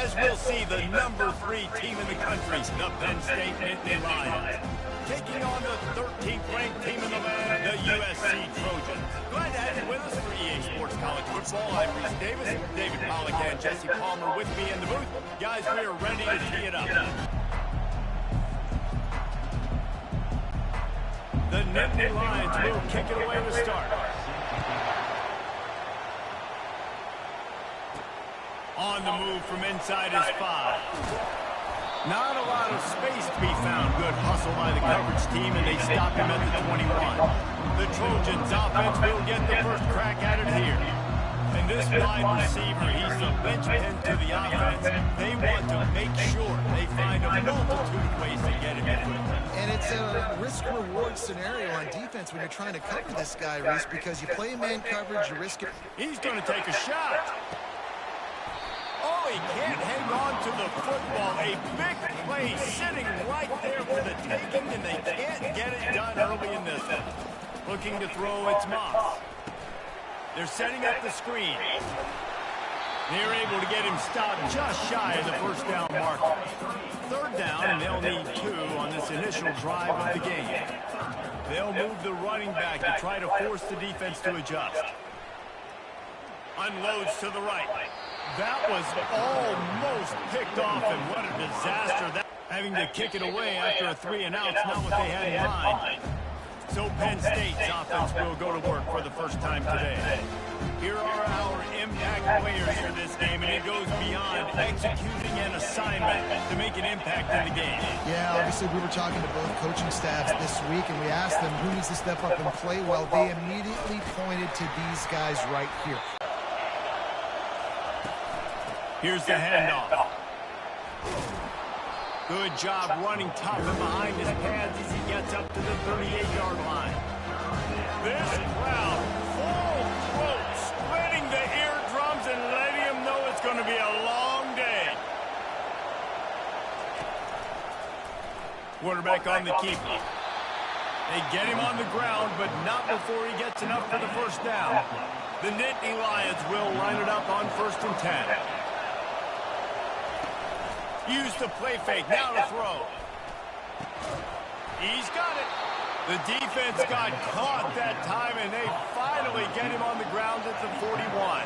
as we'll see the #3 team in the country, the Penn State Nittany Lions, taking on the 13th ranked team in the land, the USC Trojans. Glad to have you with us for EA Sports College Football. I'm Reese Davis, David Pollack and Jesse Palmer with me in the booth. Guys, we are ready to tee it up. The Nittany Lions will kick it away to start. On the move from inside his 5. Not a lot of space to be found. Good hustle by the coverage team, and they stop him at the 21. The Trojans offense will get the first crack at it here. And this wide receiver, he's the linchpin to the offense. They want to make sure they find a multitude of ways to get him in. And it's a risk-reward scenario on defense when you're trying to cover this guy, Reese, because you play man coverage, you risk it. He's going to take a shot. Oh, he can't hang on to the football. A big play sitting right there for the taking, and they can't get it done early in this one. Looking to throw, it's Moss. They're setting up the screen. They're able to get him stopped just shy of the first down marker. Third down, and they'll need 2 on this initial drive of the game. They'll move the running back to try to force the defense to adjust. Unloads to the right. That was almost picked off, and what a disaster. Having to kick it away after a 3-and-out's not what they had in mind. So Penn State's offense will go to work for the first time today. Here are our impact players for this game, and it goes beyond executing an assignment to make an impact in the game. Yeah, obviously we were talking to both coaching staffs this week, and we asked them who needs to step up and play well. They immediately pointed to these guys right here. Here's the handoff. Good job running top and behind his pads as he gets up to the 38-yard line. This crowd, full throat, splitting the eardrums and letting him know it's going to be a long day. Quarterback on the keeper. They get him on the ground, but not before he gets enough for the first down. The Nittany Lions will line it up on 1st and 10. Use the play fake, now to throw. He's got it. The defense got caught that time, and they finally get him on the ground at the 41.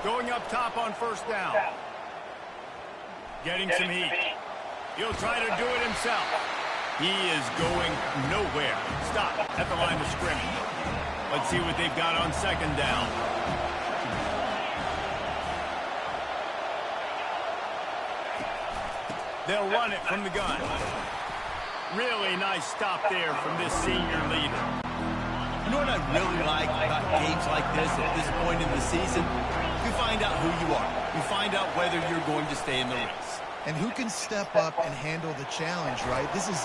Going up top on 1st down. Getting some heat. He'll try to do it himself. He is going nowhere. Stop at the line of scrimmage. Let's see what they've got on 2nd down. They'll run it from the gun. Really nice stop there from this senior leader. You know what I really like about games like this at this point in the season? You find out who you are. You find out whether you're going to stay in the race. And who can step up and handle the challenge, right? This is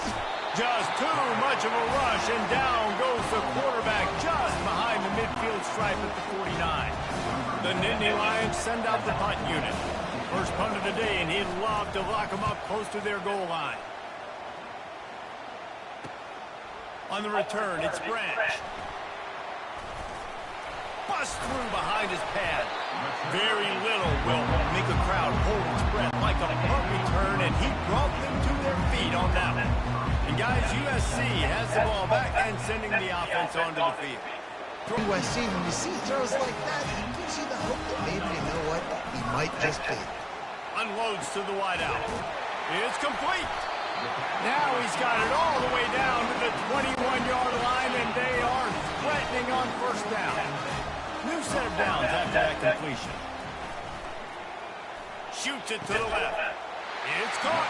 just too much of a rush, and down goes the quarterback just behind the midfield stripe at the 49. The Nittany Lions send out the punt unit. First punt of the day, and he'd love to lock them up close to their goal line. On the return, it's Branch. Bust through behind his pad. Very little will make a crowd hold its breath like a punt return, and he brought them to their feet on that one. And guys, USC has the ball back and sending the offense onto the field. USC, when you see throws like that, it gives you the hope that maybe, you know what, he might just be. Unloads to the wideout. It's complete. Now he's got it all the way down to the 21-yard line, and they are threatening on 1st down. New set of downs after that completion. Shoots it to the left. It's caught.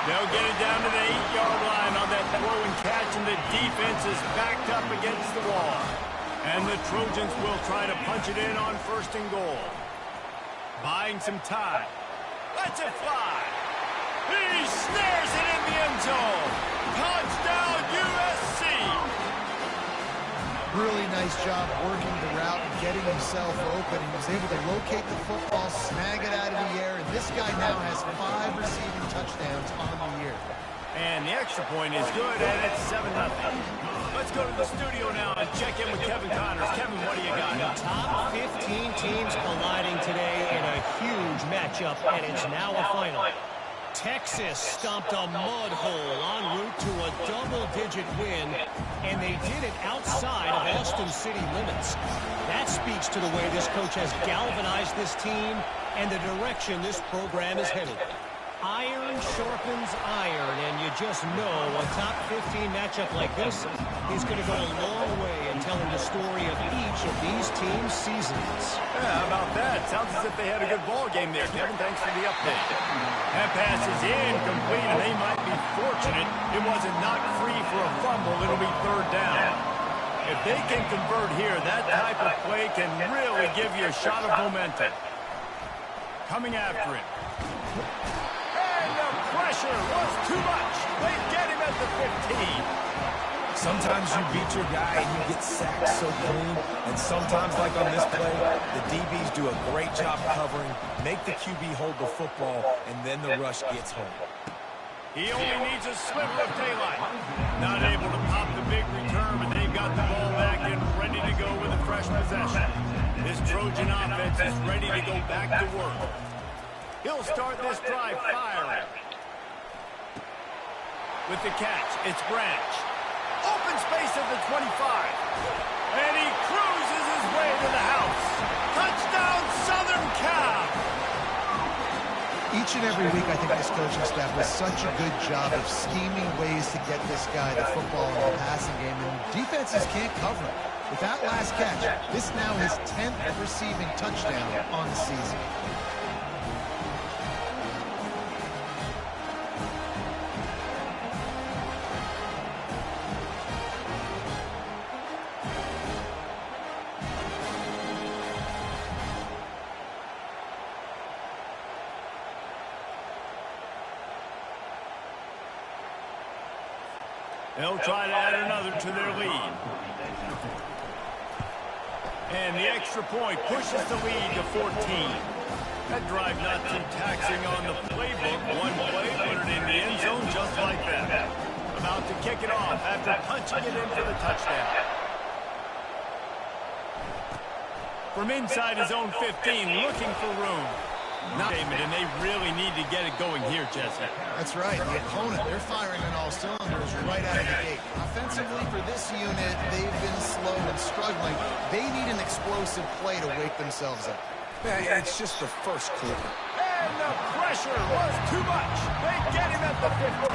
They'll get it down to the 8-yard line on that throw and catch, and the defense is backed up against the wall. And the Trojans will try to punch it in on 1st and goal. Buying some time. Lets it fly. He snares it in the end zone. Touchdown, USC. Really nice job working the route and getting himself open. He was able to locate the football, snag it out of the air, and this guy now has 5 receiving touchdowns on the year. And the extra point is good, and it's 7-0. Let's go to the studio now and check in with Kevin Connors. Kevin, what do you got? Top 15 teams colliding today in a huge matchup, and it's now a final. Texas stomped a mud hole en route to a double-digit win, and they did it outside of Austin City limits. That speaks to the way this coach has galvanized this team and the direction this program is headed. Iron sharpens iron, and you just know a top 15 matchup like this is going to go a long way in telling the story of each of these teams' seasons. Yeah, how about that? Sounds as if they had a good ball game there, Kevin. Thanks for the update. That pass is incomplete, and they might be fortunate it wasn't knocked free for a fumble. It'll be third down. If they can convert here, that type of play can really give you a shot of momentum. Coming after it. Pressure was too much. They get him at the 15. Sometimes you beat your guy and you get sacked so clean, and sometimes, like on this play, the DBs do a great job covering, make the QB hold the football, and then the rush gets home. He only needs a sliver of daylight. Not able to pop the big return, but they've got the ball back and ready to go with a fresh possession. This Trojan offense is ready to go back to work. He'll start this drive firing. With the catch, it's Branch. Open space at the 25. And he cruises his way to the house. Touchdown, Southern Cal! Each and every week, I think this coaching staff does such a good job of scheming ways to get this guy the football in the passing game, and defenses can't cover it. With that last catch, this is now his 10th receiving touchdown on the season. They'll try to add another to their lead. And the extra point pushes the lead to 14. That drive not too taxing on the playbook. One play, put it in the end zone just like that. About to kick it off after punching it in for the touchdown. From inside his own 15, looking for room. And they really need to get it going here, Jesse. That's right. The opponent, they're firing on all cylinders right out of the gate. Offensively, for this unit, they've been slow and struggling. They need an explosive play to wake themselves up. Yeah, it's just the first quarter. And the pressure was too much. They get him at the 15.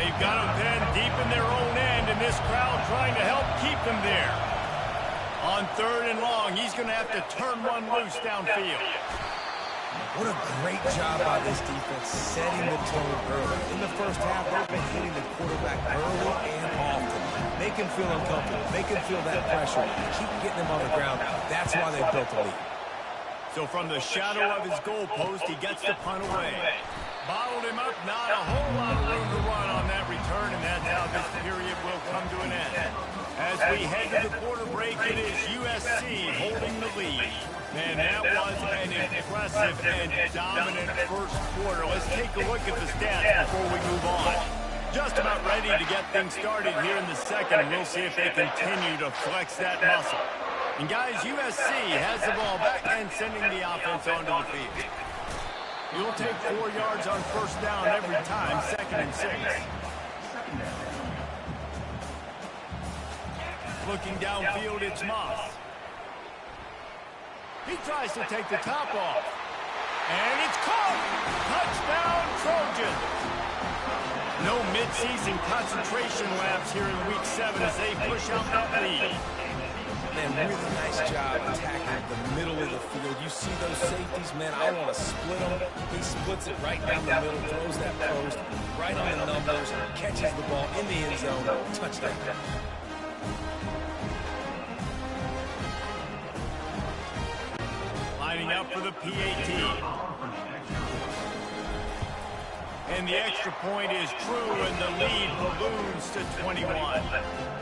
They've got him pinned deep in their own end, and this crowd trying to help keep them there. On 3rd and long, he's going to have to turn one loose downfield. What a great job by this defense setting the tone early. In the first half, they've been hitting the quarterback early and often. Make him feel uncomfortable. Make him feel that pressure. Keep getting him on the ground. That's why they built the lead. So from the shadow of his goalpost, he gets the punt away. Bottled him up, not a whole lot of room to run on that return, and that's how this period will come to an end. As we head to the quarter break, it is USC holding the lead. And that was an impressive and dominant first quarter. Let's take a look at the stats before we move on. Just about ready to get things started here in the second. We'll see if they continue to flex that muscle. And guys, USC has the ball back and sending the offense onto the field. You'll take 4 yards on first down every time, 2nd and 6. Looking downfield, it's Moss. He tries to take the top off. And it's caught! Touchdown, Trojan! No mid-season concentration laps here in Week 7 as they push out that lead. Man, really nice job attacking the middle of the field. You see those safeties, man, I want to split them. He splits it right down the middle, throws that post, right on the numbers, catches the ball in the end zone, touchdown. Lining up for the PAT. And the extra point is true, and the lead balloons to 21.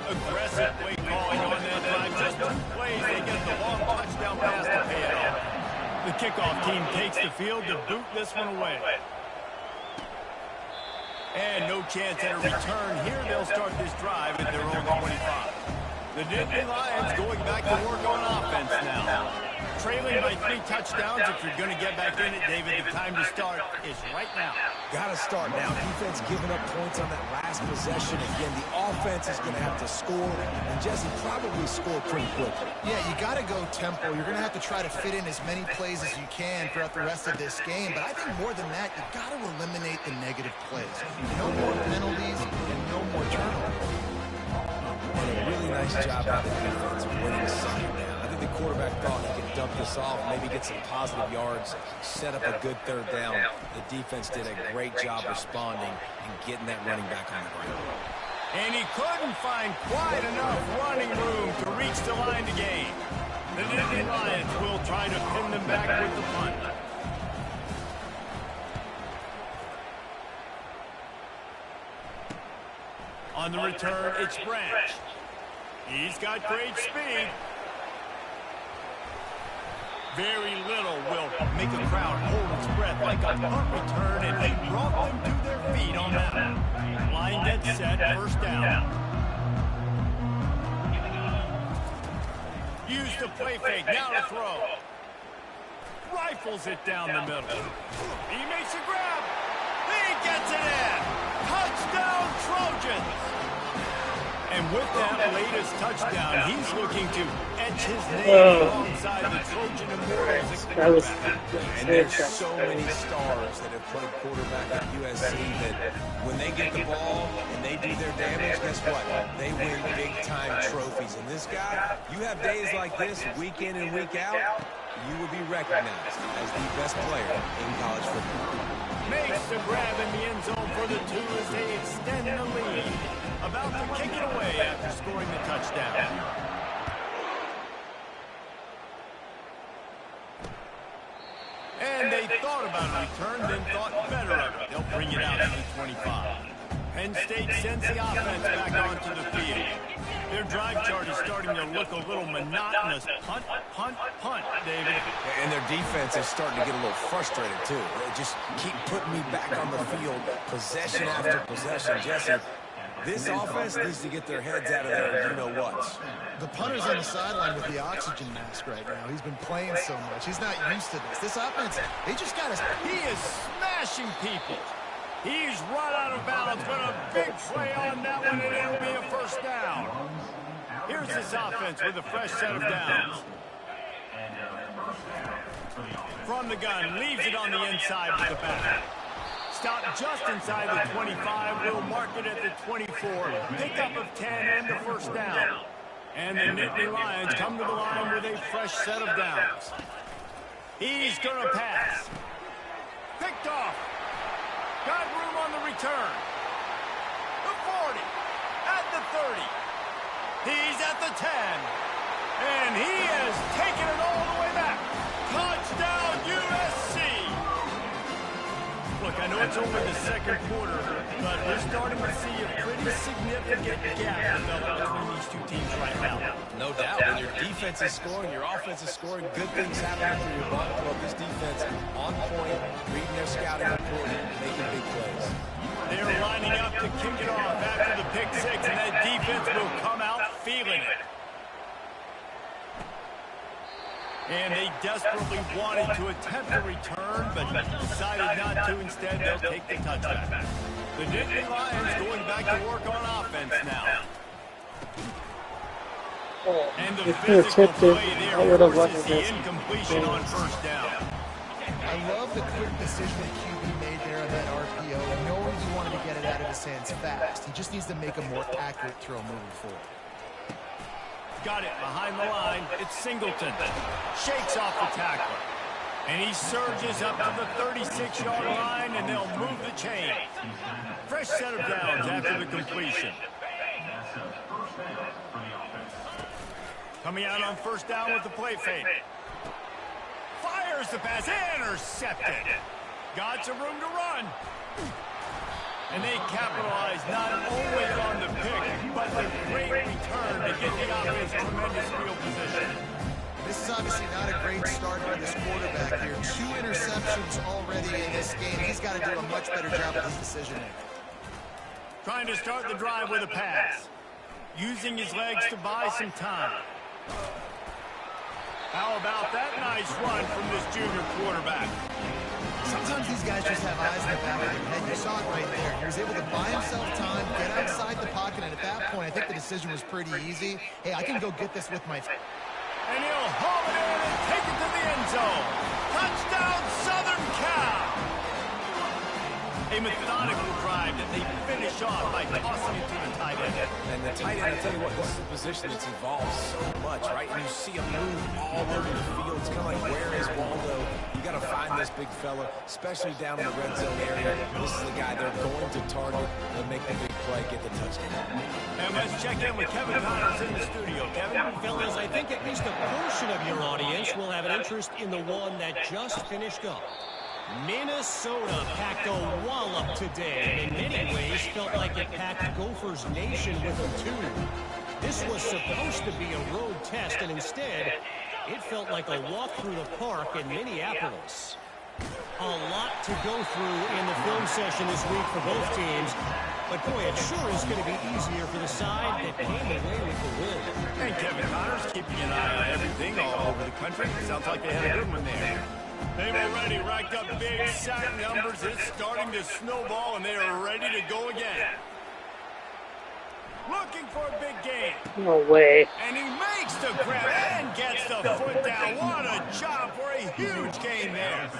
Aggressive play calling on that drive. Just 2 plays, they get the long touchdown pass to pay it off. The kickoff team takes the field to boot this one away. And no chance at a return here. They'll start this drive at their own 25. The Dynasty Lions going back to work on offense now. Trailing by 3 touchdowns. If you're going to get back in it, David, the time to start is right now. Got to start now. Defense giving up points on that last possession. Again, the offense is going to have to score, and Jesse probably score pretty quickly. Yeah, you got to go tempo. You're going to have to try to fit in as many plays as you can throughout the rest of this game. But I think more than that, you got to eliminate the negative plays. No more penalties and no more turnovers. And a really nice job by the defense winning second down. I think the quarterback thought he could dump this off, maybe get some positive yards, set up a good third down. The defense did a great job responding and getting that running back on the ground. And he couldn't find quite enough running room to reach the line to gain. The Dynasty Lions will try to pin them back with the punt. On the return, it's Branch. He's got great speed. Very little will make a crowd hold its breath like a punt return, and he brought them to their feet on that one. Line dead set, first down. Use the play fake, now to throw. Rifles it down the middle. He makes a grab. He gets it in. Touchdown, Trojans. And with that latest touchdown, he's looking to etch his name alongside the Trojan Immortals. And there's so many stars that have played quarterback at USC that when they get the ball and they do their damage, guess what? They win big-time trophies. And this guy, you have days like this, week in and week out, you will be recognized as the best player in college football. Makes the grab in the end zone for the 2 as they extend the lead. About to kick it away after scoring the touchdown. And they thought about a return, then thought better of it. They'll bring it out to the 25. Penn State sends the offense back onto the field. Their drive chart is starting to look a little monotonous. Punt, punt, punt, David. And their defense is starting to get a little frustrated, too. They just keep putting me back on the field, possession after possession. Jesse, this offense needs to get their heads out of there, you-know-what. The punter's on the sideline with the oxygen mask right now. He's been playing so much. He's not used to this. This offense, they just got to... He is smashing people. He's run out of bounds, but a big play on that one, and it'll be a first down. Here's this offense with a fresh set of downs. From the gun, leaves it on the inside with the back. Stop just inside the 25. We'll mark it at the 24. Pickup of 10 and the first down. And the Nittany Lions come to the line with a fresh set of downs. He's going to pass. Picked off. Got room on the return. The 40. At the 30. He's at the 10. And he has taken it all the way back. Touchdown, USC. Look, I know it's only the second quarter, but we're starting to see a pretty significant gap develop between these two teams right now. No doubt. When your defense is scoring, your offense is scoring, good things happen for your ball. Well, this defense on point, reading their scouting report, making big plays. They're lining up to kick it off after the pick six, and that defense will come out feeling it. And they desperately wanted to attempt a return, but decided not to. Instead, they'll take the touchback. The Nittany Lions going back to work on offense now. And the physical play there versus the incompletion on first down. I love the quick decision that QB made there on that RPO, knowing he wanted to get it out of his hands fast. He just needs to make a more accurate throw moving forward. Got it behind the line. It's Singleton. Shakes off the tackler. And he surges up to the 36-yard line, and they'll move the chain. Fresh set of downs after the completion. Coming out on first down with the play fake. Fires the pass. Intercepted. Got some room to run. And they capitalize not only on the pick, but the great return to get the offense tremendous field position. This is obviously not a great start for this quarterback here. 2 interceptions already in this game. He's got to do a much better job with his decision making. Trying to start the drive with a pass. Using his legs to buy some time. How about that nice run from this junior quarterback? Sometimes these guys just have eyes in the back of their head. You saw it right there. He was able to buy himself time, get outside the pocket, and at that point, I think the decision was pretty easy. Hey, I can go get this with my... And he'll haul it in and take it to the end zone. Touchdown, Southern Cal! A methodical drive that they finish off by tossing it to the tight end. And the tight end, I tell you what, this is a position that's involved so much, right? And you see him move all over the field. It's kind of like, where is Waldo? You got to find this big fella, especially down in the red zone area. This is the guy they're going to target and make the big play, get the touchdown. And let's check in with Kevin Connors in the studio. Kevin? Fellas, I think at least a portion of your audience will have an interest in the one that just finished up. Minnesota packed a wallop today, and in many ways felt like it packed Gophers Nation with them too. This was supposed to be a road test, and instead, it felt like a walk through the park in Minneapolis. A lot to go through in the film session this week for both teams, but boy, it sure is going to be easier for the side that came away with the win. And Kevin Connors keeping an eye on everything all over the country. Sounds like they had a good one there. They've already racked up big sack numbers. It's starting to snowball, and they are ready to go again. Looking for a big gain. No way. And he makes the grab and gets the foot down. What a job for a huge gain there.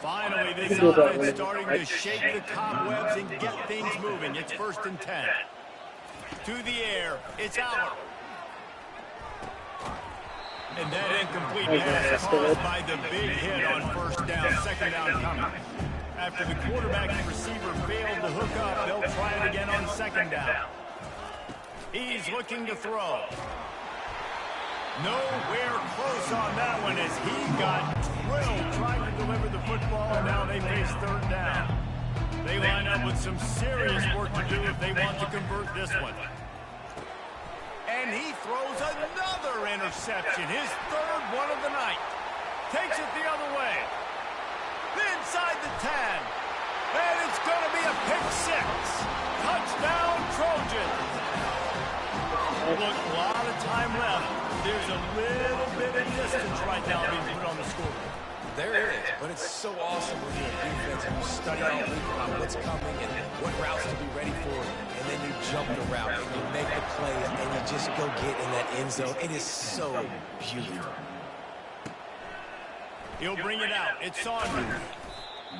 Finally, this offense starting to shake the cobwebs and get things moving. It's 1st and 10. To the air. It's out. And that incomplete pass caused by the big hit on 1st down, 2nd down coming. After the quarterback and receiver failed to hook up, they'll try it again on 2nd down. He's looking to throw. Nowhere close on that one as he got drilled trying to deliver the football, and now they face 3rd down. They line up with some serious work to do if they want to convert this one. And he throws another interception, his 3rd one of the night. Takes it the other way. Inside the 10. And it's going to be a pick 6. Touchdown, Trojans. Look, a lot of time left. There's a little bit of distance right now being put on the scoreboard. There is, but it's so awesome when you're a defense and you study all week about what's coming and what routes to be ready for, and then you jump the route and you make the play and you just go get in that end zone. It is so beautiful. He'll bring it out. It's Saunders.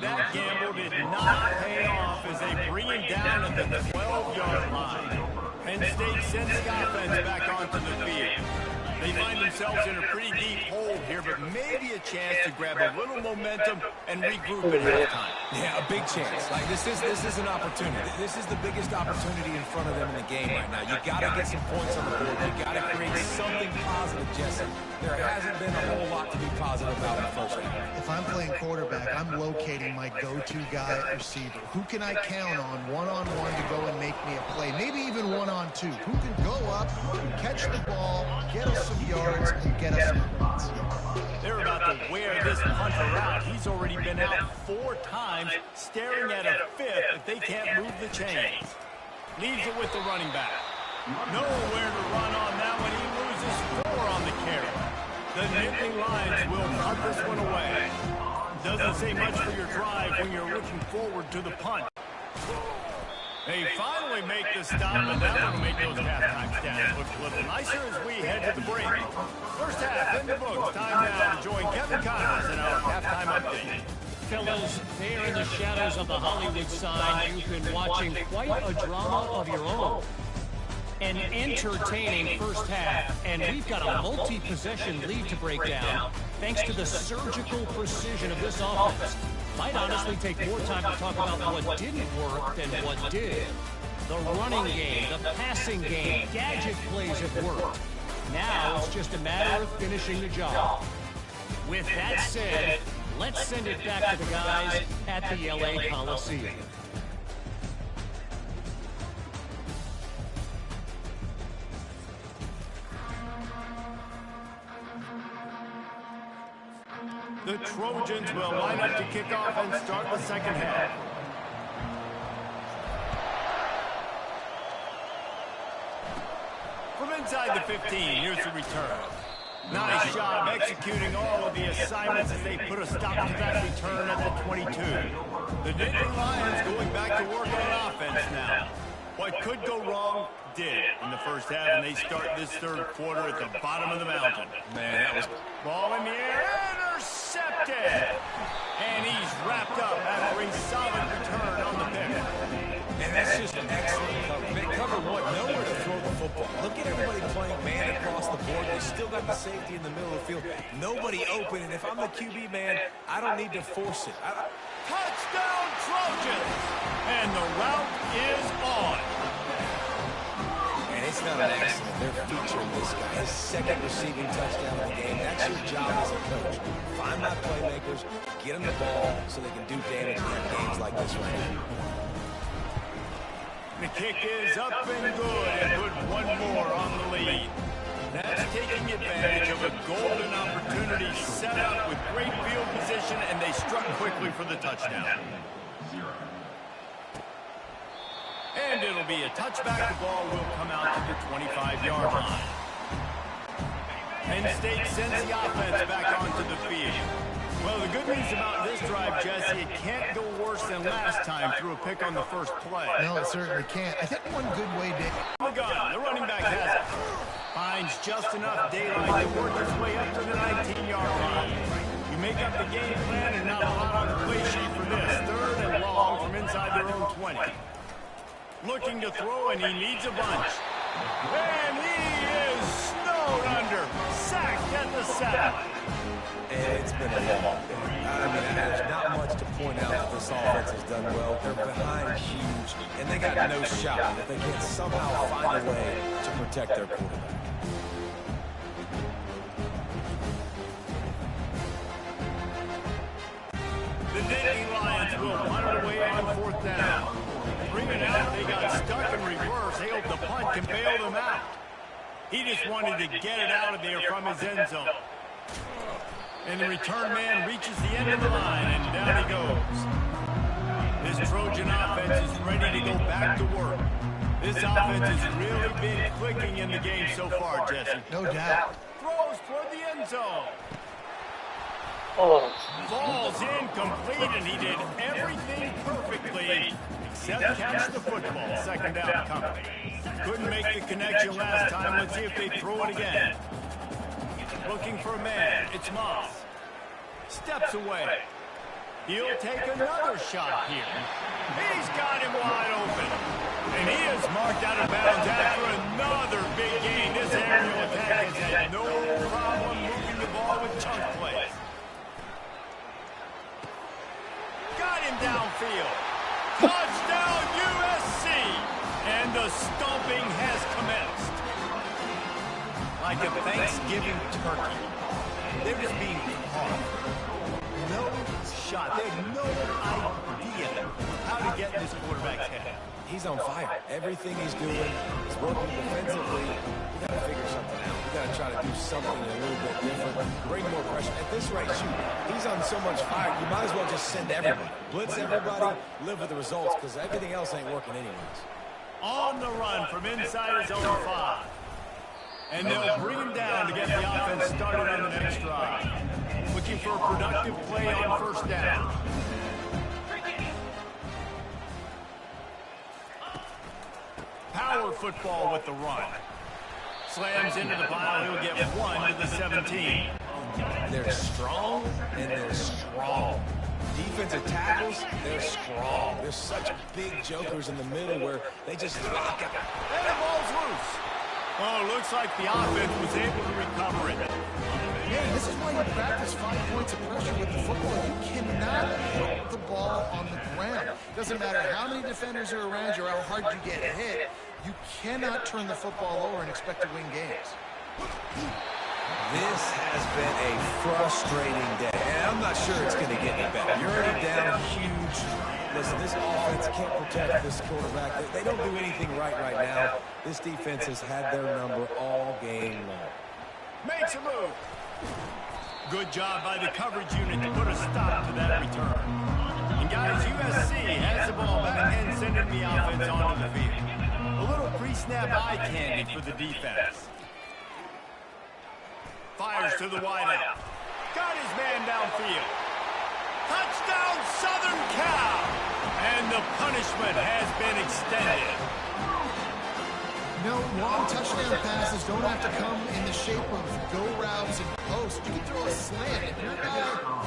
That gamble did not pay off as they bring him down at the 12-yard line. Penn State sends the offense back onto the field. They find themselves in a pretty deep hole here, but maybe a chance to grab a little momentum and regroup at halftime. Yeah, a big chance. Like this is an opportunity. This is the biggest opportunity in front of them in the game right now. You got to get some points on the board. You got to create something positive, Jesse. There hasn't been a whole lot to be positive about in the first half. If I'm playing quarterback, I'm locating my go-to guy at receiver. Who can I count on one-on-one to go and make me a play? Maybe even one-on-two. Who can go up, catch the ball, get us some yards, and get us some points? They're about to wear this punter out. He's already been out 4 times, staring at a 5th if they can't move the chains. Leaves it with the running back. Nowhere to run on that one. He loses 4 on the carry. The nipping lines will cut this one away. Doesn't say much for your drive when you're looking forward to the punt. They finally make the stop, and that one will make those halftime stats look a little nicer as we head to the break. First half in the books. Time now to join Kevin Connors in our halftime update. Fellas, there in the shadows of the Hollywood sign, you've been watching quite a drama of your own. An entertaining first half, and we've got a multi-possession lead to break down thanks to the surgical precision of this offense. Might honestly take more time to talk about what didn't work than what did. The running game, the passing game, gadget plays have worked. Now it's just a matter of finishing the job. With that said, let's send it back to the guys at the LA Coliseum. The Trojans will line up to kick off and start the second half. From inside the 15, here's the return. Nice job executing all of the assignments as they put a stop to that return at the 22. The Dynasty Lions going back to work on offense now. What could go wrong did in the first half, and they start this third quarter at the bottom of the mountain. Man, that was... Ball in the air, intercepted! And he's wrapped up after a solid return on the pick. And that's just an excellent cover. They cover one, nowhere to throw the football. Look at everybody playing man across the board. You still got the safety in the middle of the field. Nobody open, and if I'm the QB man, I don't need to force it. Touchdown Trojans! And the route is on. And it's not an accident. They're featuring this guy. His second receiving touchdown of the game. That's your job as a coach. Find my playmakers, get them the ball so they can do damage in games like this right now. The kick is up and good, and put one more on the lead. That's taking advantage of a golden opportunity set up with great field position, and they struck quickly for the touchdown. And it'll be a touchback. The ball will come out to the 25-yard line. Penn State sends the offense back onto the field. Well, the good news about this drive, Jesse, it can't go worse than last time through a pick on the first play. No, it certainly can't. I think one good way to... The gun, the running back has it. Finds just enough daylight to work his way up to the 19-yard line. You make up the game plan and not a lot on the play sheet for this. Third and long from inside their own 20. Looking to throw, and he needs a bunch. And he is snowed under. Sacked at the 7. And it's been a long day. I mean, there's not much to point out that this offense has done well. They're behind huge, and they got no shot if they can't somehow find a way to protect their quarterback. The Dynasty Lions will punt it away on fourth down. Bring it out, they got stuck in reverse. They hope the punt can bail them out. He just wanted to get it out of there from his end zone. And the return man reaches the end of the line, and down he goes. This Trojan offense is ready to go back to work. This offense has really been clicking in the game so far, Jesse. No doubt. Throws toward the end zone. Ball's incomplete, and he did everything perfectly except catch the football. Second down coming. Couldn't make the connection last time. Let's see if they throw it again. Looking for a man. It's Moss. Steps away. He'll take another shot here. He's got him wide open. And he is marked out of bounds after another big gain. This aerial attack has had no problem moving the ball with chunk plays. Got him downfield. Touchdown USC. And the stomping has commenced. Like a Thanksgiving turkey. They're just being caught. No shot. They have no idea how to get this quarterback's head. He's on fire. Everything he's doing is working defensively. We got to figure something out. We got to try to do something a little bit different. Bring more pressure. At this rate, shoot, he's on so much fire. You might as well just send everybody. Blitz everybody, live with the results, because everything else ain't working anyways. On the run from inside his own 5. And they'll bring him down to get the offense started on the next drive. Looking for a productive play on first down. Power football with the run. Slams into the pile. He'll get 1 to the 17. They're strong, and they're strong. Defensive tackles, they're strong. There's such big jokers in the middle where they just lock it. And the ball's loose. Oh, looks like the offense was able to recover it. Yeah, this is why you practice 5 points of pressure with the football. You cannot put the ball on the ground. Doesn't matter how many defenders are around you or how hard you get hit. You cannot turn the football over and expect to win games. This has been a frustrating day, and I'm not sure it's going to get any better. You're already down huge. Listen, this offense can't protect this quarterback. They don't do anything right now. This defense has had their number all game long. Makes a move. Good job by the coverage unit to put a stop to that return. And guys, USC has the ball back and sending the offense onto the field. A little pre-snap eye candy for the defense. Fires to the wideout. Got his man downfield. Touchdown, Southern Cal! And the punishment has been extended. No, long touchdown passes don't have to come in the shape of go routes and posts. You can throw a slant. If your guy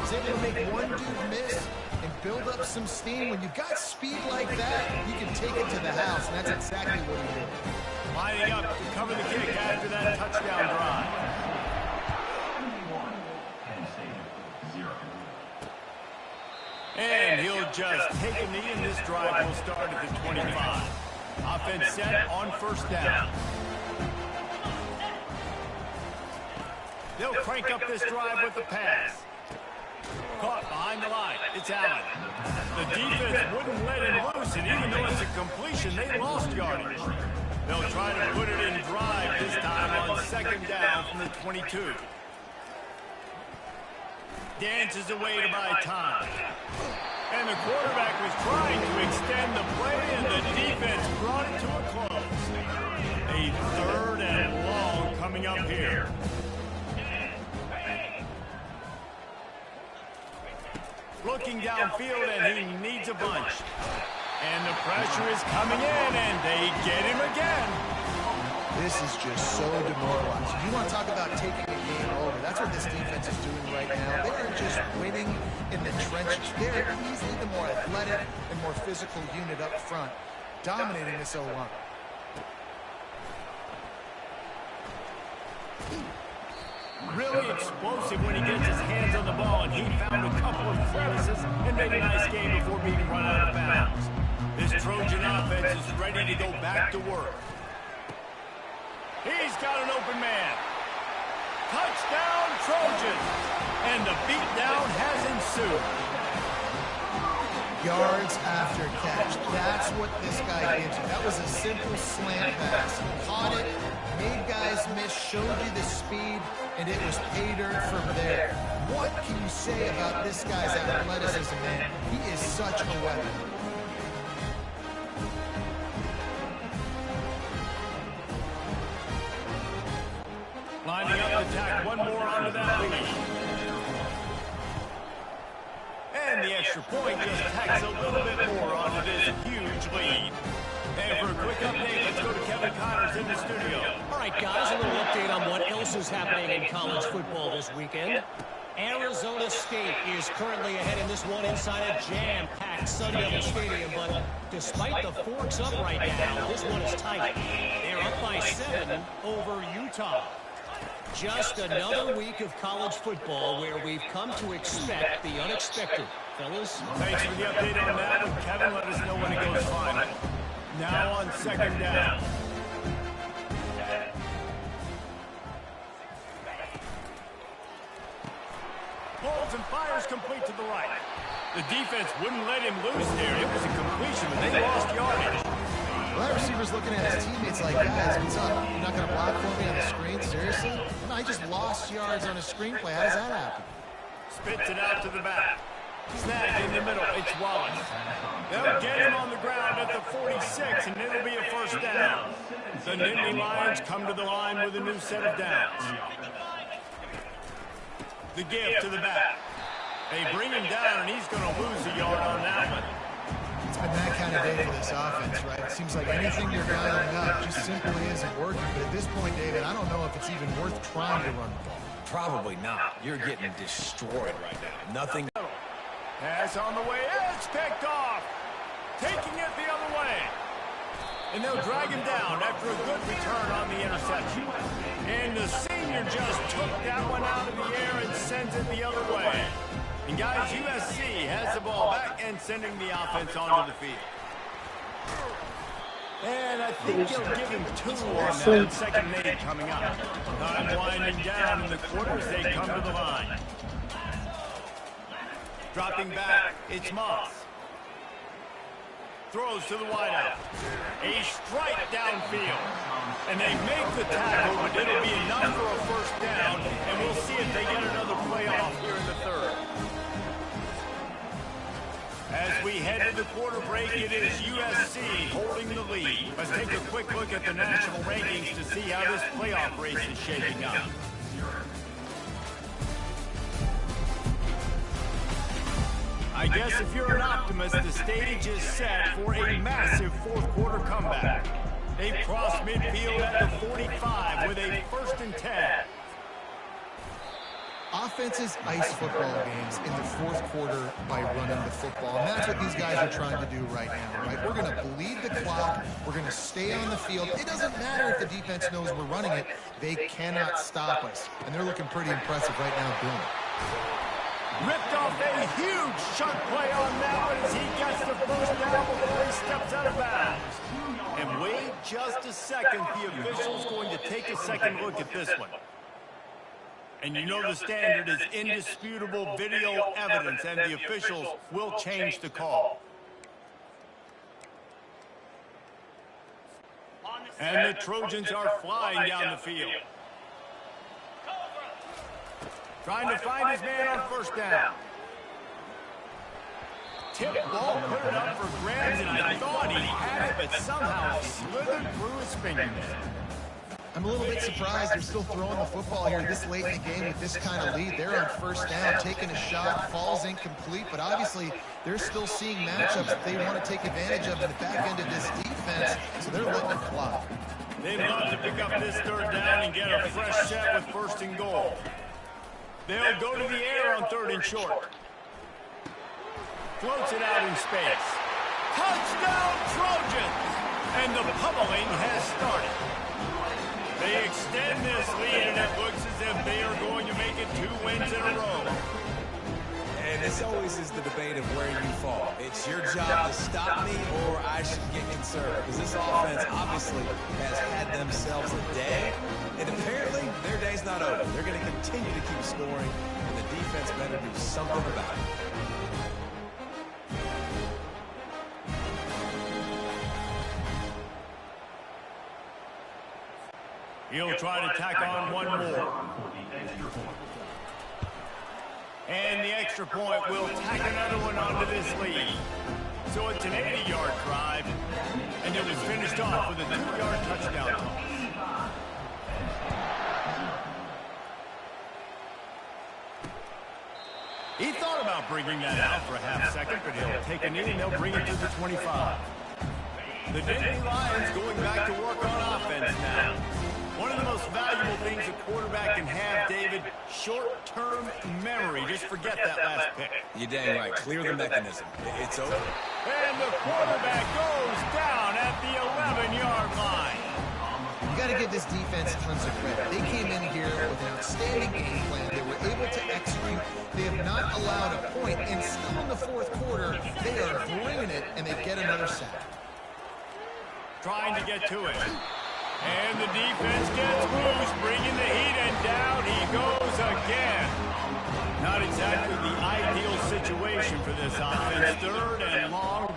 is able to make one dude miss and build up some steam, when you've got speed like that, you can take it to the house, and that's exactly what he did. Lining up to cover the kick after that touchdown drive. And he'll just take a knee, and this drive will start at the 25. Offense set on first down. They'll crank up this drive with the pass. Caught behind the line. It's Allen. The defense wouldn't let him loose, and even though it's a completion, they lost yardage. They'll try to put it in drive this time on second down from the 22. Dances away to buy time. And the quarterback was trying to extend the play, and the defense brought it to a close. A third and long coming up here. Looking downfield, and he needs a bunch. And the pressure is coming in, and they get him again. This is just so demoralizing. You want to talk about taking a game over. That's what this defense is doing right now. They are just winning in the trenches. They're easily the more athletic and more physical unit up front, dominating this O-line. Really explosive when he gets his hands on the ball, and he found a couple of crevices and made a nice game before being run out of bounds. This Trojan offense is ready to go back to work. He's got an open man. Touchdown, Trojans. And the beatdown has ensued. Yards after catch. That's what this guy gives you. That was a simple slant pass. Caught it, made guys miss, showed you the speed, and it was pay dirt from there. What can you say about this guy's athleticism, man? He is such a weapon. Lining up to tack one more onto that lead. And the extra point just tacks a little bit more onto this huge lead. And for a quick update, let's go to Kevin Connors in the studio. All right, guys, a little update on what else is happening in college football this weekend. Arizona State is currently ahead in this one inside a jam-packed Sun Devil Stadium, but despite the forks up right now, this one is tight. They're up by 7 over Utah. Just another week of college football where we've come to expect the unexpected. Fellas? Thanks for the update on that one, Kevin. Let us know when it goes final. Now on second down. Pulls and fires complete to the right. The defense wouldn't let him loose there. It was a completion, but they lost yardage. Well, that receiver's looking at his teammates like, guys, what's up? You're not going to block for me on the screen? Seriously? No, I just lost yards on a screenplay. How does that happen? Spits it out to the back. Snag in the middle. It's Wallace. They'll get him on the ground at the 46, and it'll be a first down. The Nittany Lions come to the line with a new set of downs. The give to the back. They bring him down, and he's going to lose a yard on that one. It's been that kind of day for this offense, right? It seems like anything you're dialing up just simply isn't working. But at this point, David, I don't know if it's even worth trying to run the ball. Probably not. You're getting destroyed right now. Nothing. Pass on the way. It's picked off. Taking it the other way. And they'll drag him down after a good return on the interception. And the senior just took that one out of the air and sends it the other way. And guys, USC has the ball back and sending the offense onto the field. And I think he'll give him 2 on that second made coming up. Time winding down in the quarters. They come to the line. Dropping back, it's Moss. Throws to the wideout. A strike downfield. And they make the tackle, but it'll be enough for a first down. And we'll see if they get another play off here in the third. As we head to the quarter break, it is USC holding the lead. Let's take a quick look at the national rankings to see how this playoff race is shaping up. I guess if you're an optimist, the stage is set for a massive fourth-quarter comeback. They've crossed midfield at the 45 with a 1st and 10. Offenses ice football games in the fourth quarter by running the football. And that's what these guys are trying to do right now, right? We're going to bleed the clock. We're going to stay on the field. It doesn't matter if the defense knows we're running it. They cannot stop us. And they're looking pretty impressive right now doing it. Ripped off a huge chunk play on that one as he gets the first down before he steps out of bounds. And wait just a second. The official's going to take a second look at this one. And you know the standard is indisputable video evidence, and the officials will change the call. And the Trojans are flying down the field. Trying to find his man on 1st down. Tip ball, put it up for grabs, and I thought he had it, but somehow slithered through his fingers. I'm a little bit surprised they're still throwing the football here this late in the game with this kind of lead. They're on 1st down, taking a shot, falls incomplete, but obviously they're still seeing matchups that they want to take advantage of in the back end of this defense, so they're letting it fly. They'd love to pick up this 3rd down and get a fresh set with 1st and goal. They'll go to the air on 3rd and short. Floats it out in space. Touchdown, Trojans! And the pummeling has started. They extend this lead, and it looks as if they are going to make it 2 wins in a row. And this always is the debate of where you fall. It's your job to stop me, or I should get concerned. Because this offense obviously has had themselves a day, and apparently their day's not over. They're going to continue to keep scoring, and the defense better do something about it. He'll try to tack on one more. And the extra point will tack another one onto this lead. So it's an 80-yard drive, and it was finished off with a 2-yard touchdown toss. He thought about bringing that out for a half-second, but he'll take a knee and they'll bring it to the 25. The Dynasty Lions going back to work on offense now. One of the most valuable things a quarterback can have, David, short-term memory. Just forget that last pick. You're dang right. Clear the mechanism. It's over. And the quarterback goes down at the 11-yard line. You got to give this defense tons of credit. They came in here with an outstanding game plan. They were able to execute. They have not allowed a point, and still in the fourth quarter, they are bringing it, and they get another sack. Trying to get to it. And the defense gets loose, bringing the heat, and down he goes again. Not exactly the ideal situation for this offense. 3rd and long.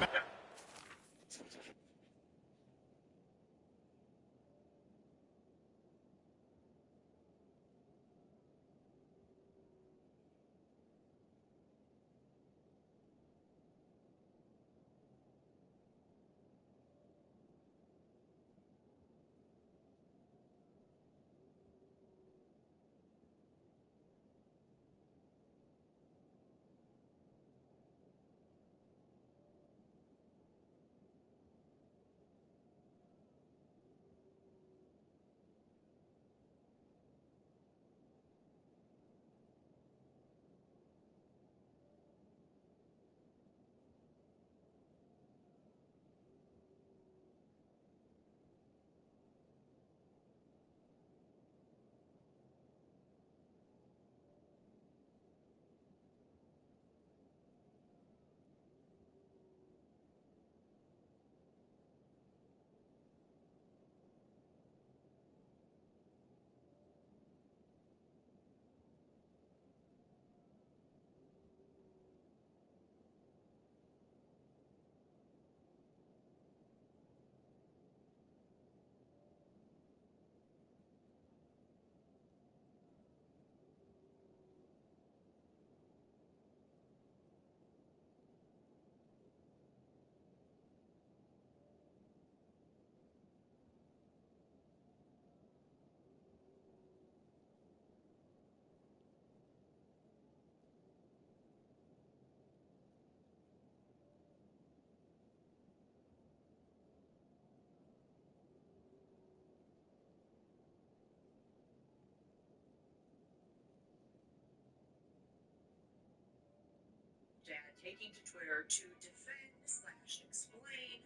taking to Twitter to defend/explain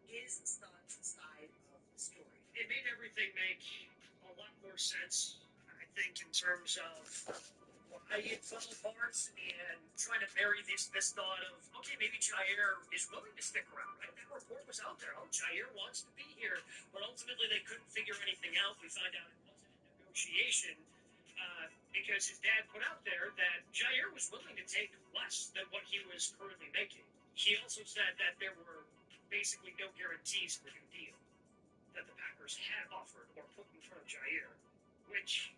his son's side of the story. It made everything make a lot more sense, I think, in terms of why it fell apart and trying to bury this thought of, okay, maybe Jair is willing to stick around, right? That report was out there. Oh, Jair wants to be here. But ultimately, they couldn't figure anything out. We found out it wasn't a negotiation because his dad put out there that Jair was willing to take less than what he was currently making. He also said that there were basically no guarantees for the deal that the Packers had offered or put in front of Jair, which,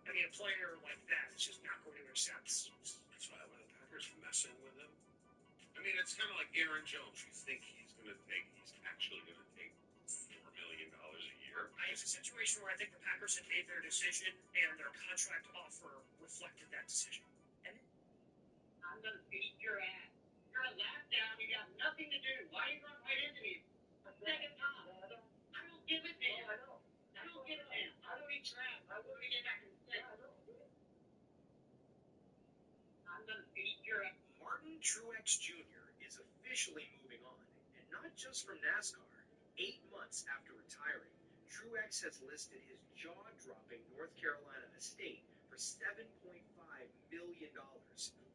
I mean, a player like that is just not going to accept. That's why when the Packers are messing with him, I mean, it's kind of like Aaron Jones. You think he's actually going to take $4 million a year? It's a situation where I think the Packers had made their decision and their contract offer reflected that decision. And I'm going to beat your ass. You're a lap down. You got nothing to do. Why are you running right into me? A second time. I don't give a damn. I don't give a damn. I don't eat trash. I want to get back in the I'm going to beat your ass. Martin Truex Jr. is officially moving on, and not just from NASCAR. 8 months after retiring, Truex has listed his jaw-dropping North Carolina estate for $7.5 million.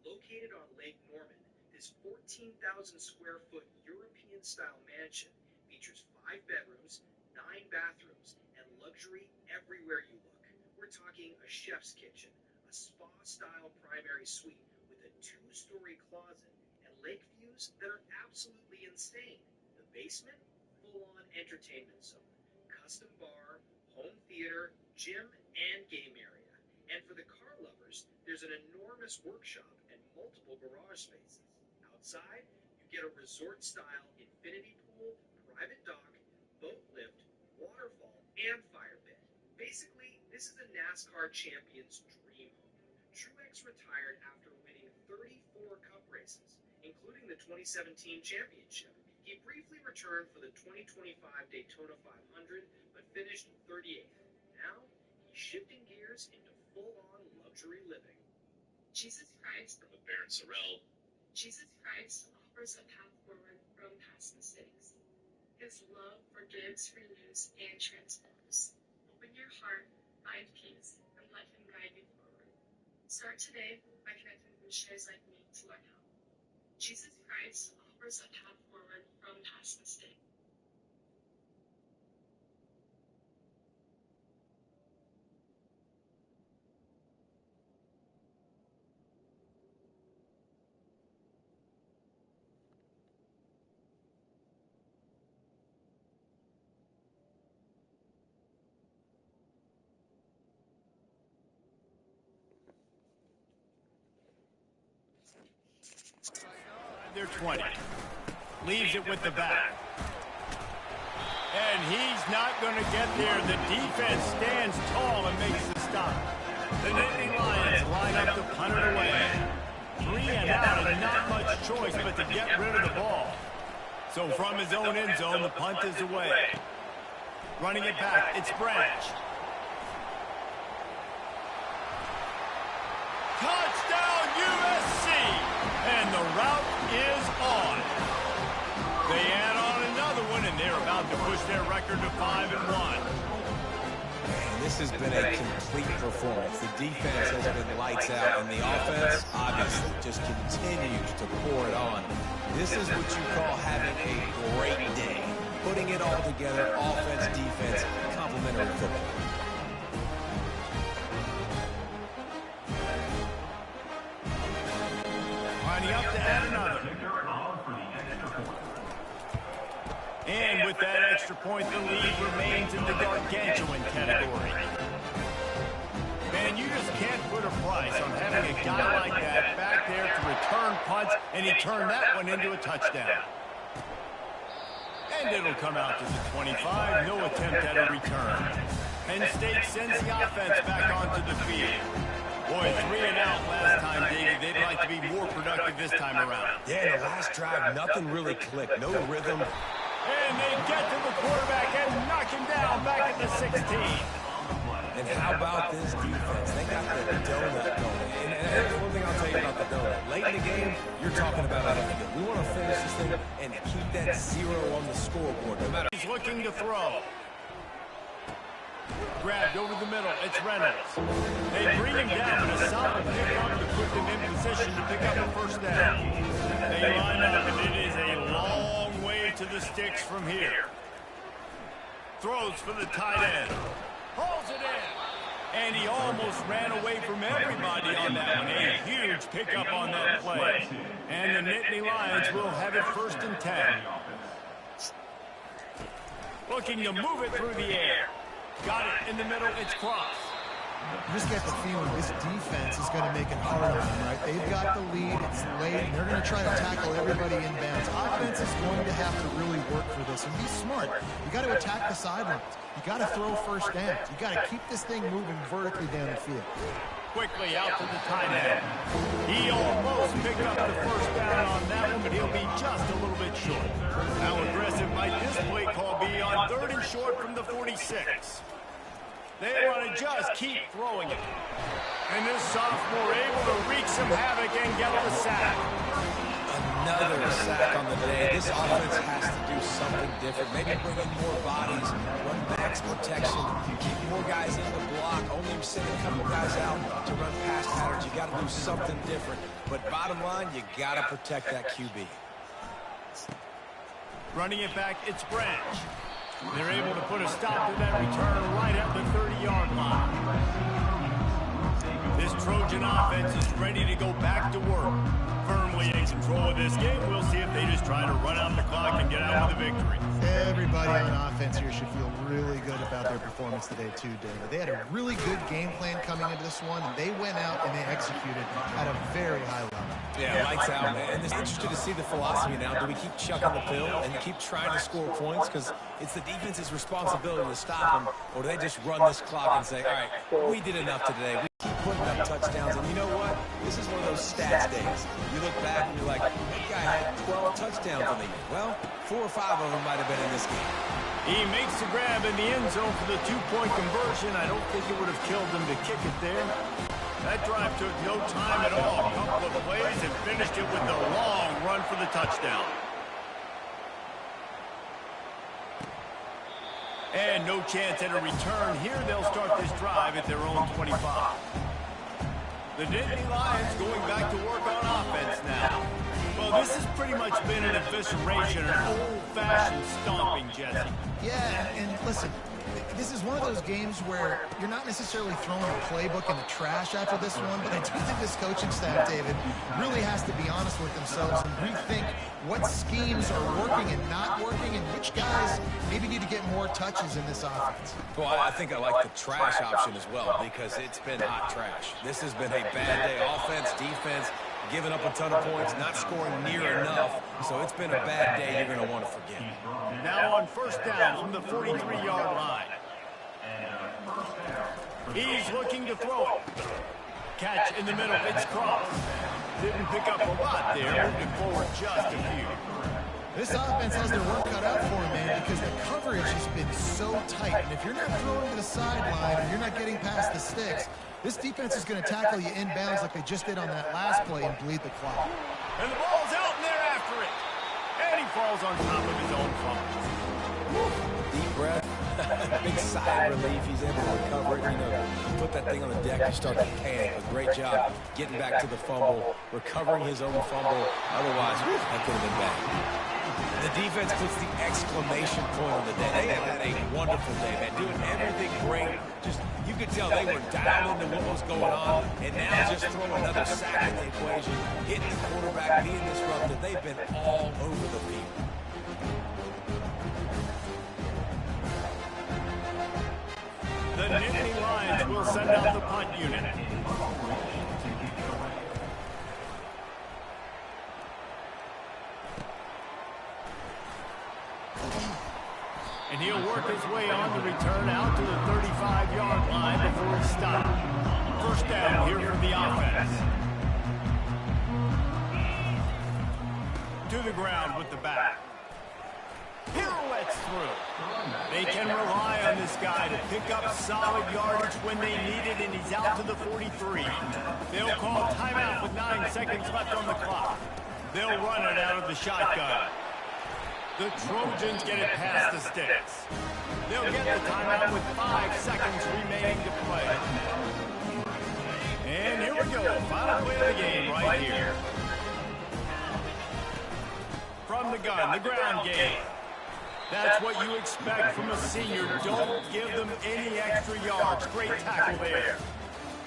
Located on Lake Norman, this 14,000-square-foot European-style mansion features 5 bedrooms, 9 bathrooms, and luxury everywhere you look. We're talking a chef's kitchen, a spa-style primary suite with a 2-story closet, and lake views that are absolutely insane. The basement, full-on entertainment zone, custom bar, home theater, gym, and game area. And for the car lovers, there's an enormous workshop and multiple garage spaces. Outside, you get a resort-style infinity pool, private dock, boat lift, waterfall, and fire pit. Basically, this is a NASCAR champion's dream home. Truex retired after winning 34 Cup races, including the 2017 championship. He briefly returned for the 2025 Daytona 500, but finished 38th. Now, he's shifting gears into full-on luxury living. Jesus Christ, From the Baron Sorrell. Jesus Christ offers a path forward from past mistakes. His love forgives, renews, and transforms. Open your heart, find peace, and let him guide you forward. Start today by connecting with shares like me to learn how. Jesus Christ offers a path forward from past mistakes. They're 20. Leaves it with the back. And he's not going to get there. The defense stands tall and makes the stop. The Nittany Lions line up to punt it away. 3 and out and not much choice but to get rid of the ball. So from his own end zone, the punt is away. Running it back, it's Branch. Touchdown USC! And the route is on. They add on another one, and they're about to push their record to 5-1. This has been a complete performance. The defense has been lights out, and the offense, obviously, just continues to pour it on. This is what you call having a great day. Putting it all together, offense, defense, complementary football. Lining up to add another. And with that extra point, the lead remains in the gargantuan category. Man, you just can't put a price on having a guy like that back there to return punts, and he turned that one into a touchdown. And it'll come out to the 25, no attempt at a return. Penn State sends the offense back onto the field. Boy, 3 and out last time, Davey. They'd like to be more productive this time around. Yeah, the last drive, nothing really clicked. No rhythm. And they get to the quarterback and knock him down back at the 16. And how about this defense? They got the donut going. And that's one thing I'll tell tell you about the donut. Late in the game, you're talking about anything. We want to finish this thing and keep that 0 on the scoreboard. No matter. He's looking to throw. Grabbed over the middle. It's Reynolds. They bring him down, but a solid pickup to put them in position to pick up the first down. They line up, and it is a long way to the sticks from here. Throws for the tight end. Hauls it in. And he almost ran away from everybody on that one. A huge pickup on that play. And the Nittany Lions will have it 1st and 10. Looking to move it through the air. Got it in the middle. It's Cross. You just get the feeling this defense is going to make it hard on them, right? They've got the lead. It's late, and they're going to try to tackle everybody inbounds. Offense is going to have to really work for this and be smart. You got to attack the sidelines. You got to throw first downs. You got to keep this thing moving vertically down the field. Quickly out to the tight end. He almost picked up the first down on that one, but he'll be just a little bit short. How aggressive might this play call be on 3rd and short from the 46? They want to just keep throwing it. And this sophomore able to wreak some havoc and get the sack. Another sack on the day. This offense has to do something different. Maybe bring in more bodies, run max protection, keep more guys in the block, only send a couple guys out to run pass patterns. You got to do something different. But bottom line, you got to protect that QB. Running it back, it's Branch. They're able to put a stop to that return right at the 30-yard line. This Trojan offense is ready to go back to work. Firmly in control of this game. We'll see if they just try to run out the clock and get out with a victory. Everybody on offense here should feel really good about their performance today too, David. They had a really good game plan coming into this one, and they went out and they executed at a very high level. Yeah, lights out, man. And it's interesting to see the philosophy now. Do we keep chucking the pill and keep trying to score points because it's the defense's responsibility to stop them, or do they just run this clock and say, all right, we did enough today. We keep putting up touchdowns, and you know what? This is one of those stats days. You look back and you're like, that guy had 12 touchdowns on the year. Well, 4 or 5 of them might have been in this game. He makes the grab in the end zone for the 2-point conversion. I don't think it would have killed him to kick it there. That drive took no time at all. A couple of plays and finished it with a long run for the touchdown. And no chance at a return here. They'll start this drive at their own 25. The Nittany Lions going back to work on offense now. Well, this has pretty much been an evisceration, an old-fashioned stomping, Jesse. Yeah, and listen, this is one of those games where you're not necessarily throwing a playbook in the trash after this one, but I do think this coaching staff, David, really has to be honest with themselves and rethink what schemes are working and not working and which guys maybe need to get more touches in this offense. Well, I think I like the trash option as well because it's been hot trash. This has been a bad day. Offense, defense, giving up a ton of points, not scoring near enough. So it's been a bad day you're going to want to forget. Now on first down from the 43-yard line. He's looking to throw it. Catch in the middle. It's Cross. Didn't pick up a lot there. Moving forward just a few. This offense has their work cut out for them, man, because the coverage has been so tight. And if you're not throwing to the sideline and you're not getting past the sticks, this defense is going to tackle you inbounds like they just did on that last play and bleed the clock. And the ball's out, and they're after it. And he falls on top of his own fumble. Deep breath. Big sigh of relief. He's able to recover it. You know, you put that thing on the deck, you start to panic. A great job getting back to the fumble, recovering his own fumble. Otherwise, that could have been bad. The defense puts the exclamation point on the day. They have had a wonderful day, man. Doing everything great. Just, you could tell they were dialed into what was going on. And now just throw another sack in the equation, hitting the quarterback, being disrupted. They've been all over the field. The Nittany Lions will send out the punt unit. And he'll work his way on the return out to the 35-yard line before he stopped. First down here for the offense. To the ground with the back. Pirouettes through. They can rely on this guy to pick up solid yardage when they need it, and he's out to the 43. They'll call timeout with 9 seconds left on the clock. They'll run it out of the shotgun. The Trojans get it past the sticks. They'll get the timeout with 5 seconds remaining to play. And here we go. Final play of the game right here. From the gun, the ground game. That's what you expect from a senior. Don't give them any extra yards. Great tackle there.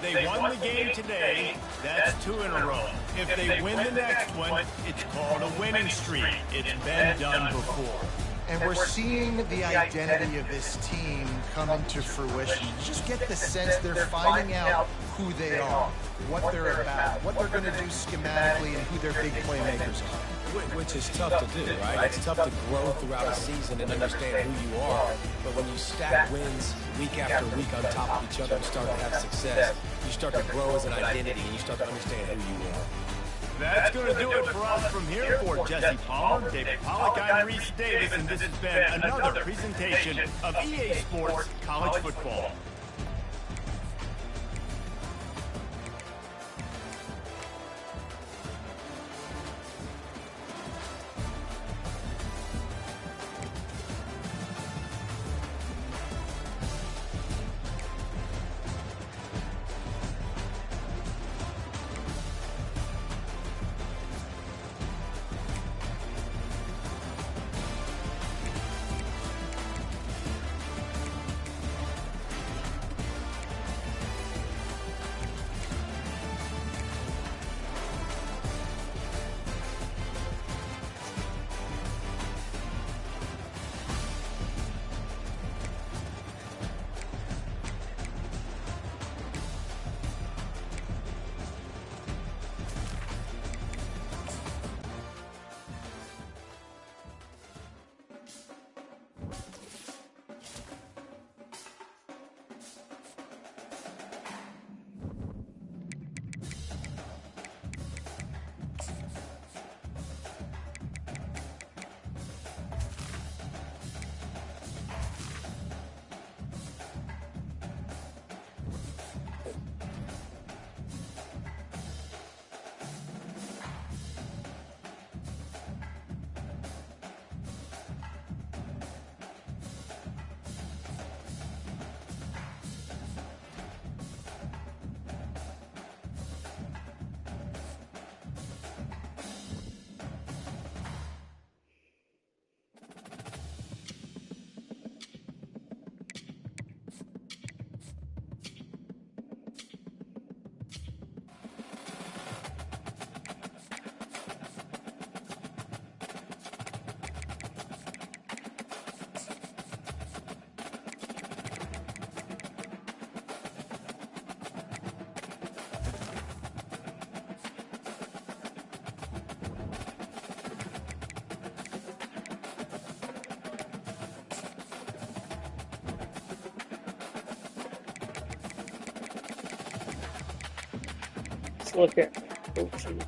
They won the game today. That's 2 in a row. If they win the next one, it's called a winning streak. It's been done before. And we're seeing the identity of this team come into fruition. You just get the sense they're finding out who they are, what they're about, what they're going to do schematically, and who their big playmakers are. Which is tough to do, right? It's tough to grow throughout a season and understand who you are. But when you stack wins week after week on top of each other and start to have success, you start to grow as an identity and you start to understand who you are. That's going to do it for us from here. For Jesse Palmer, David Pollack, I'm Reese Davis, and this has been another presentation of EA Sports College Football. Let's look at coaches.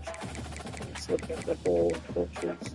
Let's look at the whole coaches.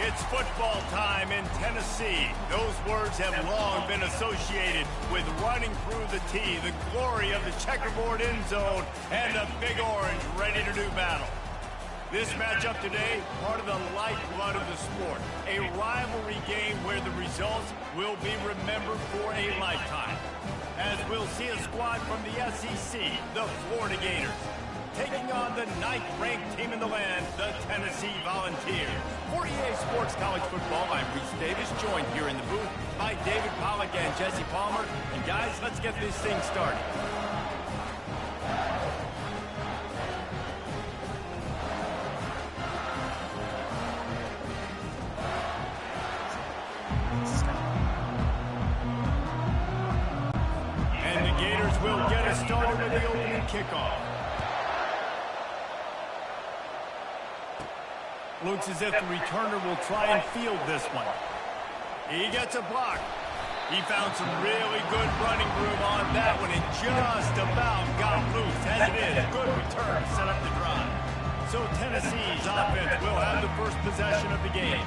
It's football time in Tennessee. Those words have long been associated with running through the tee, the glory of the checkerboard end zone, and the Big Orange ready to do battle. This matchup today, part of the lifeblood of the sport. A rivalry game where the results will be remembered for a lifetime. As we'll see a squad from the SEC, the Florida Gators, taking on the 9th-ranked team in the land, the Tennessee Volunteers. For EA Sports College Football, I'm Reese Davis, joined here in the booth by David Pollack and Jesse Palmer. And guys, let's get this thing started. And the Gators will get us started with the opening kickoff. Looks as if the returner will try and field this one. He gets a block. He found some really good running room on that one and just about got loose. As it is, good return to set up the drive. So Tennessee's offense will have the first possession of the game.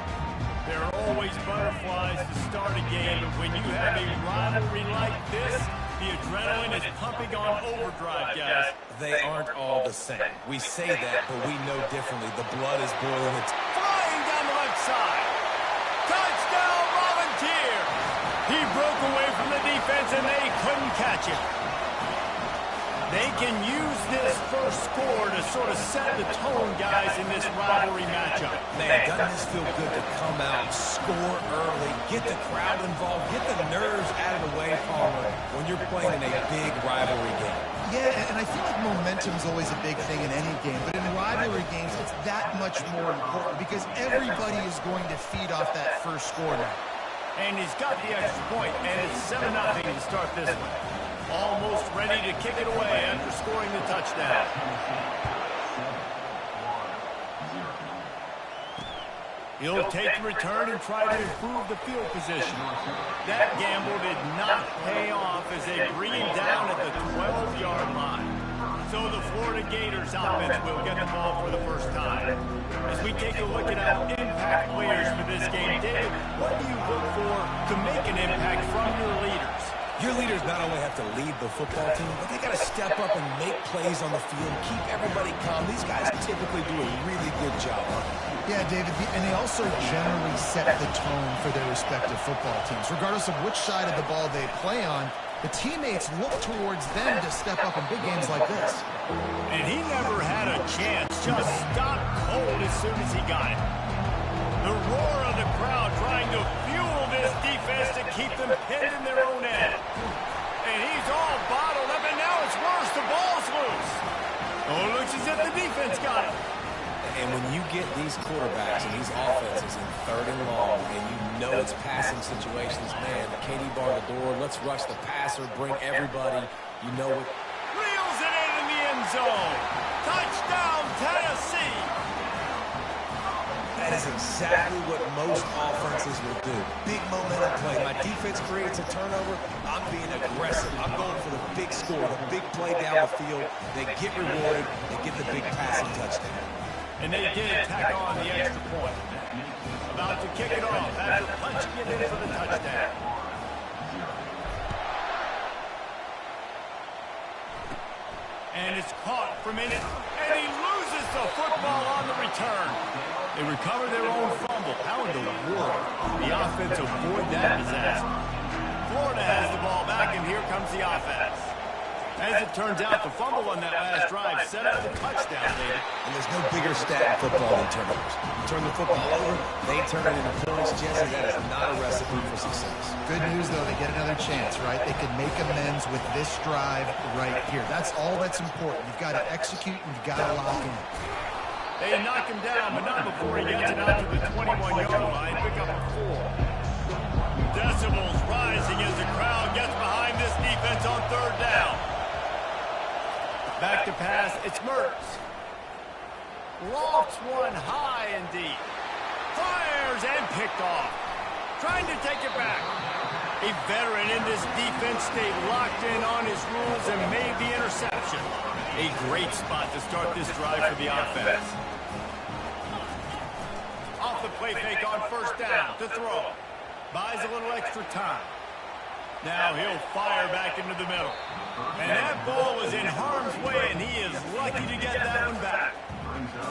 There are always butterflies to start a game, but when you have a rivalry like this, the adrenaline is pumping on overdrive, guys. They aren't all the same. We say that, but we know differently. The blood is boiling. It's flying down the left side. Touchdown, Volunteer! He broke away from the defense, and they couldn't catch him. They can use this first score to sort of set the tone, guys, in this rivalry matchup. Man, doesn't this feel good to come out, score early, get the crowd involved, get the nerves out of the way, Palmer, when you're playing in a big rivalry game. Yeah, and I feel like momentum's always a big thing in any game, but in rivalry games, it's that much more important because everybody is going to feed off that first score now. And he's got the extra point, and it's 7-0 to start this one. Almost ready to kick it away after scoring the touchdown. He'll take the return and try to improve the field position. That gamble did not pay off as they bring him down at the 12-yard line. So the Florida Gators offense will get the ball for the first time. As we take a look at our impact players for this game, David, what do you look for to make an impact from your leaders? Your leaders not only have to lead the football team, but they got to step up and make plays on the field, keep everybody calm. These guys typically do a really good job. Yeah, David, and they also generally set the tone for their respective football teams. Regardless of which side of the ball they play on, the teammates look towards them to step up in big games like this. And he never had a chance, just stopped cold as soon as he got it. The roar of the crowd trying to fuel this defense to keep them pinned in their own end. And he's all bottled up, and now it's worse. The ball's loose. Oh, it looks as if the defense got it. And when you get these quarterbacks and these offenses in 3rd and long, and you know it's passing situations, man, Katie bar the door, let's rush the passer, bring everybody, you know it. Reels it in the end zone. Touchdown, Tennessee. That is exactly what most offenses will do. Big momentum play. My defense creates a turnover. I'm being aggressive. I'm going for the big score, the big play down the field. They get rewarded. They get the big passing touchdown. And they did tack on the extra point. About to kick it off after punching it in for the touchdown. And it's caught from in it. And he loses the football on the return. They recover their own fumble. How in the world did the offense avoid that disaster? Florida has the ball back, and here comes the offense. As it turns out, the fumble on that last drive set up the touchdown, David. And there's no bigger stat in football than turnovers. You turn the football over, they turn it into points. Jesse, that is not a recipe for success. Good news, though, they get another chance, right? They could make amends with this drive right here. That's all that's important. You've got to execute, and you've got to lock in. They knock him down, but not before he gets it out to the 21-yard line. Pick up a 4. Decibels rising as the crowd gets behind this defense on 3rd down. Back to pass, it's Mertz. Lofts one high and deep. Fires and picked off. Trying to take it back. A veteran in this defense stayed locked in on his rules and made the interception. A great spot to start this drive for the offense. Off the play fake on first down to throw. Buys a little extra time. Now he'll fire back into the middle. And that ball was in harm's way, and he is lucky to get that one back.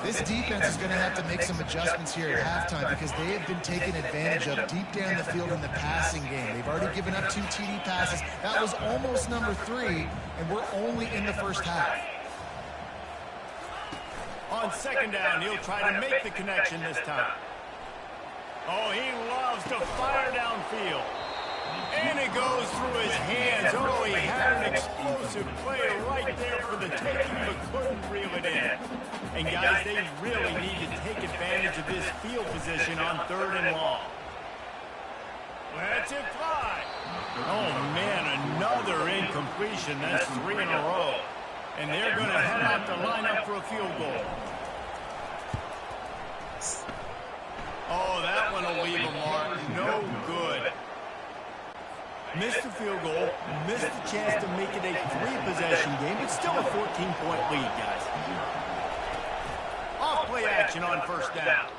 This defense is going to have to make some adjustments here at halftime because they have been taken advantage of deep down the field in the passing game. They've already given up 2 TD passes. That was almost number 3, and we're only in the first half. On second down, he'll try to make the connection this time. Oh, he loves to fire downfield. And it goes through his hands. Oh, he had an explosive play right there for the taking, but couldn't reel it in. And guys, they really need to take advantage of this field position on 3rd and long. Let's it fly. Oh, man, another incompletion. That's 3 in a row. And they're going to head out to line up for a field goal. Oh, that one will leave a mark. No good. Missed the field goal, missed the chance to make it a 3-possession game, but still a 14-point lead, guys. Off play action on first down.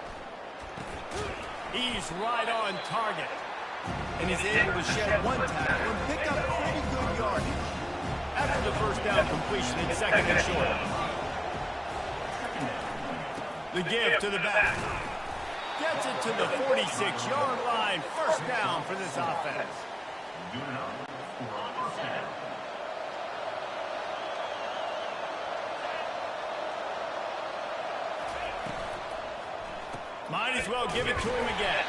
He's right on target. And is able to shed 1 tackle and pick up pretty good yardage. After the first down completion in 2nd and short. The give to the back. Gets it to the 46-yard line. First down for this offense. Might as well give it to him again.